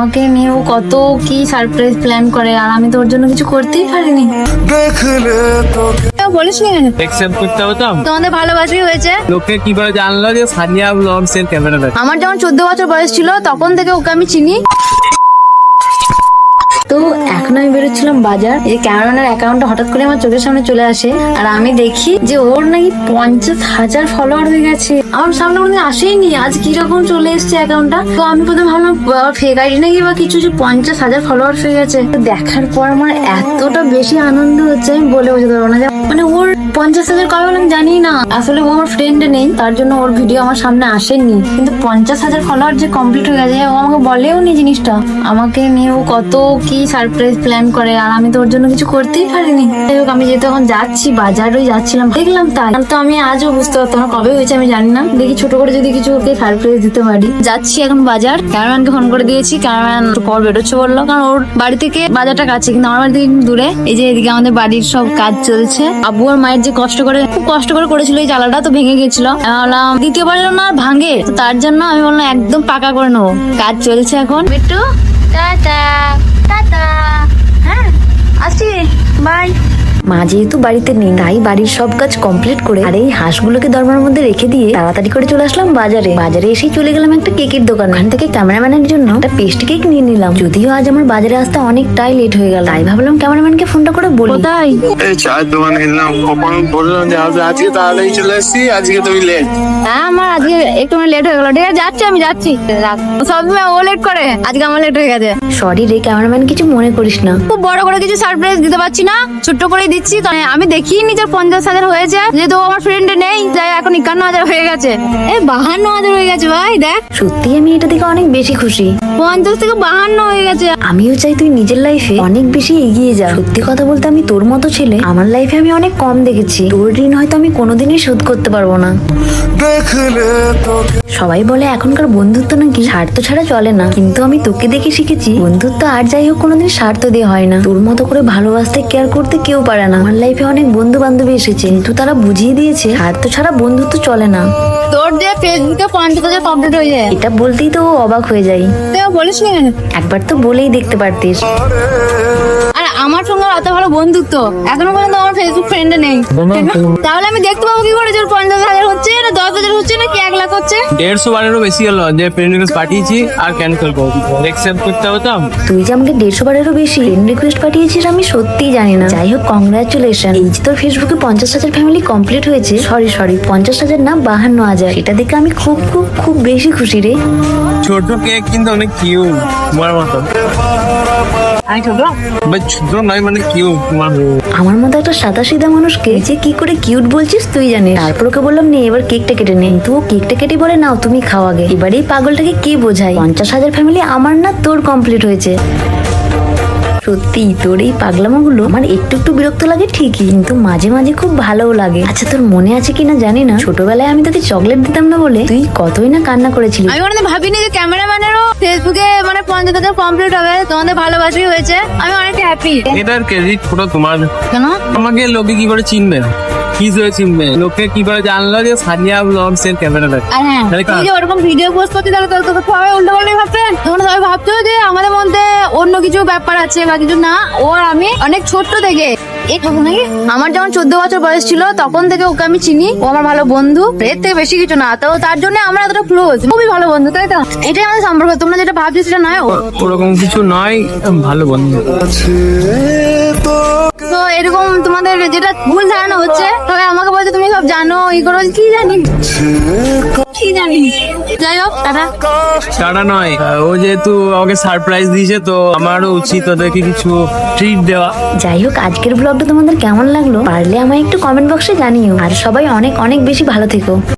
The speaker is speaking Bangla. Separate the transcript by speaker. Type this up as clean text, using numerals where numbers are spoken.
Speaker 1: আমাকে নিয়ে ও কত কি সারপ্রাইজ প্ল্যান করে, আর আমি তো ওর জন্য কিছু করতেই পারিনি। বলিস নি
Speaker 2: অ্যাকসেপ্ট করতে হবে তো।
Speaker 1: তোমাদের ভালোবাসি হয়েছে।
Speaker 2: লোকে কিভাবে জানলো যে সানিয়া ব্লগস এর ক্যামেরা?
Speaker 1: আমার যখন 14 বছর বয়স ছিল তখন থেকে ওকে আমি চিনি। তো এখন আমি বেরোচ্ছিলাম বাজার, এই ক্যামেরাম্যানের অ্যাকাউন্টটা হঠাৎ করে আমার চোখের সামনে চলে আসে, আর আমি দেখি যে ওর নাকি 50,000 ফলোয়ার হয়ে গেছে। আমার সামনে কোনোদিন আসেইনি, আজ কিরকম চলে এসছে অ্যাকাউন্টটা। তো আমি প্রথমে ভাবলাম ফেক আইডি নাকি বা কিছু, যে 50,000 ফলোয়ার হয়ে গেছে। তো দেখার পর আমার এতটা বেশি আনন্দ হচ্ছে আমি বলে বোঝাতে পারবো না। মানে ওর 50,000 কবে হলো আমি জানি না, আসলে ও আমার ফ্রেন্ডে নেই, তার জন্য ওর ভিডিও আমার সামনে আসেনি। কিন্তু 50,000 ফলোয়ার যে কমপ্লিট হয়ে গেছে, ও আমাকে বলেও নি জিনিসটা। আমাকে নিয়ে ও কত কি সারপ্রাইজ প্ল্যান করে, আর আমি তো ওর জন্য কিছু করতেই পারিনি। যাই হোক, আমি যেহেতু এখন যাচ্ছি বাজারই যাচ্ছিলাম, দেখলাম তাই। তো আমি আজও বুঝতে পারতাম না কবে হয়েছে আমি জানি না। দেখি ছোট করে যদি কিছু ওকে সারপ্রাইজ দিতে পারি। যাচ্ছি এখন বাজার, ক্যামেরাম্যানকে ফোন করে দিয়েছি, ক্যামেরাম্যান পর বেরোচ্ছে বললো, কারণ ওর বাড়ি থেকে বাজারটা কাছে, কিন্তু আমার বাড়ি থেকে দূরে। এই যে এদিকে আমাদের বাড়ির সব কাজ চলছে। আব্বু আর মায়ের যে খুব কষ্ট করে করেছিল এই চালাটা, তো ভেঙে গেছিল। ভাবলাম দ্বিতীয়বার যেন না আর ভাঙে, তো তার জন্য আমি বললাম একদম পাকা করে নেবো। কাজ চলছে এখন। বিট্টু টাটা টাটা, হ্যাঁ আসছি, বাই। মা যেহেতু বাড়িতে নেই, তাই বাড়ির সব কাজ কমপ্লিট করে আর এই হাঁসগুলোকে দরমার মধ্যে রেখে দিয়ে তাড়াতাড়ি করে চলে আসলাম বাজারে এসেই চলে গেলাম একটা কেকের দোকান। ওখান থেকে ক্যামেরাম্যানের জন্য একটা পেস্ট্রি কেক নিয়ে নিলাম। যদিও আজ আমার বাজারে আসতে অনেকটাই লেট হয়ে গেল, তাই ভাবলাম ক্যামেরাম্যানকে ফোনটা করে বলি। কোথায়?
Speaker 2: এই চায়ের দোকানে এলাম, কখন বললাম যে আজকে তাড়াতাড়ি চলে এসেছি, আজকে তুমি লেট।
Speaker 1: হ্যাঁ, আমার আজকে একটু লেট হয়ে গেল। ঠিক আছে, যাচ্ছি, আমি যাচ্ছি। সবসময় ও লেট করে, আজকে আমার লেট হয়ে গেছে। সরি রে ক্যামেরাম্যান, কিছু মনে করিস না। খুব বড় করে কিছু সারপ্রাইজ দিতে পারছি না, ছোট্ট করে দিচ্ছি। আমি দেখিনি নিজের 50,000 হয়েছে, যেহেতু আমার ফ্রেন্ডে নেই, যাই এখন 51,000 হয়ে গেছে। 52,000 হয়ে গেছে ভাই, দেখ। সত্যি আমি এটা থেকে অনেক বেশি খুশি। 50 থেকে 52 হয়ে গেছে। আমিও চাই তুই নিজের লাইফে অনেক বেশি এগিয়ে যা। সত্যি কথা বলতে আমি তোর মতো ছেলে আমার লাইফে আমি অনেক কম দেখেছি। তোর ঋণ হয়তো আমি কোনোদিনই শোধ করতে পারবো না। সবাই বলে এখনকার বন্ধুত্ব নাকি স্বার্থ ছাড়া চলে না, কিন্তু আমি তোকে দেখে শিখেছি বন্ধুত্ব আর যাই হোক কোনোদিন স্বার্থ দিয়ে হয় না। তোর মতো করে ভালোবাসতে কেয়ার করতে কেউ পারে না। আমার লাইফে অনেক বন্ধু বান্ধবী এসেছে, কিন্তু তারা বুঝিয়ে দিয়েছে স্বার্থ ছাড়া বন্ধুত্ব চলে না। তোর যে ফেসবুকে 50,000 কমপ্লিট হয়ে যায়, এটা বলতেই তো অবাক হয়ে যাই। বলিস না, একবার তো বলেই দেখতে পারতিস। আর আমার সঙ্গে অত ভালো বন্ধুত্ব এখনো পর্যন্ত আমার ফেসবুক ফ্রেন্ডে নেই। তাহলে আমি দেখতে পাবো কি করে যে 50,000 হচ্ছে না 10,000 হচ্ছে না কি 1 লাখ হচ্ছে?
Speaker 2: 150 বারেরও বেশি হলো যে ফ্রেন্ড রিকোয়েস্ট পাঠিয়েছি আর ক্যান্সেল করবো, অ্যাকসেপ্ট করতে হবে তো।
Speaker 1: তুই যে আমাকে 150 বারেরও বেশি ফ্রেন্ড রিকোয়েস্ট পাঠিয়েছিস আমি সত্যিই জানি না। যাই হোক, কংগ্রাচুলেশন। এই যে তোর ফেসবুকে 50,000 ফ্যামিলি কমপ্লিট হয়েছে। সরি 50,000 না 52,000। এটা দেখে আমি খুব খুব খুব বেশি খুশি রে।
Speaker 2: ছোট কেক কিন্তু অনেক কিউট, তোমার মতো। ছোট নয়, মানে কিউট তোমার।
Speaker 1: আমার মতো একটা সাদাসিধা মানুষকে যে কি করে কিউট বলছিস তুই জানিস। তারপর ওকে বললাম নে এবার কেকটা কেটে নে, তো কেকটা কেটে বলে নাও তুমি খাও আগে। এবার এই পাগলটাকে কি বোঝাই 50,000 ফ্যামিলি আমার না তোর কমপ্লিট হয়েছে। সত্যি তোর এই পাগলামোগুলো আমার একটু একটু বিরক্ত লাগে ঠিকই, কিন্তু মাঝে মাঝে খুব ভালোও লাগে। আচ্ছা তোর মনে আছে কিনা জানি না, ছোটবেলায় আমি তোকে চকলেট দিতাম না বলে তুই কতই না কান্না করেছিলি। আমি মানে ভাবিনি যে ক্যামেরাম্যানেরও ফেসবুকে মানে 50,000 কমপ্লিট হবে। তোমাদের ভালোবাসাই হয়েছে, আমি অনেক হ্যাপি।
Speaker 2: এটার ক্রেডিট পুরো তোমার।
Speaker 1: কেন?
Speaker 2: আমাকে লোকে কি করে চিনবে, কি করে চিনবে? লোকে কি করে জানলো যে সানিয়া ব্লগস এর ক্যামেরা?
Speaker 1: আর হ্যাঁ, তুই যে ওরকম ভিডিও পোস্ট করতে তাহলে তোকে সবাই উল্টো পাল্টা ভাববে। তোমরা সবাই ভাবছো যে আমাদের মধ্যে অন্য কিছু ব্যাপার আছে বা কিছু না। ওর আমি অনেক ছোট্ট থেকে আমার যখন 14 বছর বয়স ছিল তখন থেকে ওকে আমি চিনি। ও আমার ভালো বন্ধু, এর থেকে বেশি কিছু না। তো তার জন্য আমরা এতটা ক্লোজ, খুবই ভালো বন্ধু, তাই তো? এটাই আমাদের সম্পর্ক। তোমরা যেটা ভাবছো সেটা নয়,
Speaker 2: ওরকম কিছু নয়, ভালো বন্ধু।
Speaker 1: তো এরকম তোমাদের যেটা ভুল ধারণা হচ্ছে, তবে আমাকে বলছে তুমি সব জানো, ই করো, কি জানি কি জানি। যাই হোক,
Speaker 2: টাটা নয়, ও যেহেতু আমাকে সারপ্রাইজ দিয়েছে তো আমারও উচিত ওদেরকে কিছু ট্রিট দেওয়া।
Speaker 1: যাই হোক, আজকের ব্লগটা তোমাদের কেমন লাগলো পারলে আমায় একটু কমেন্ট বক্সে জানিও। আর সবাই অনেক অনেক বেশি ভালো থেকো।